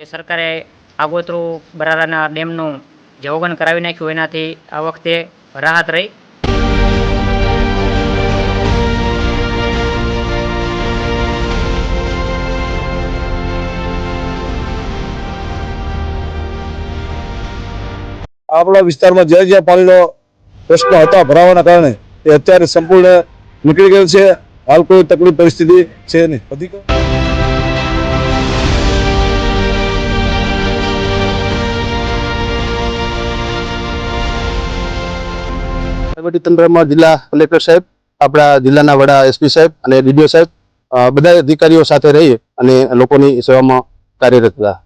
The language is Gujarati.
સરકારે આગોતરું બરારાના ડેમનું જવગન કરાવી નાખ્યું, એનાથી આ વખતે રાહત રહી. આપણા વિસ્તારમાં જ્યાં પાણીનો પ્રશ્ન હતા ભરાવાના કારણે એ અત્યારે સંપૂર્ણ નીકળી ગયેલ છે. હાલ કોઈ તકલીફ પરિસ્થિતિ છે નહીં. વહીવટીતંત્રમાં જિલ્લા કલેક્ટર સાહેબ, આપણા જિલ્લાના વડા એસપી સાહેબ અને ડીડીઓ સાહેબ બધા અધિકારીઓ સાથે રહી અને લોકોની સેવામાં કાર્યરત હતા.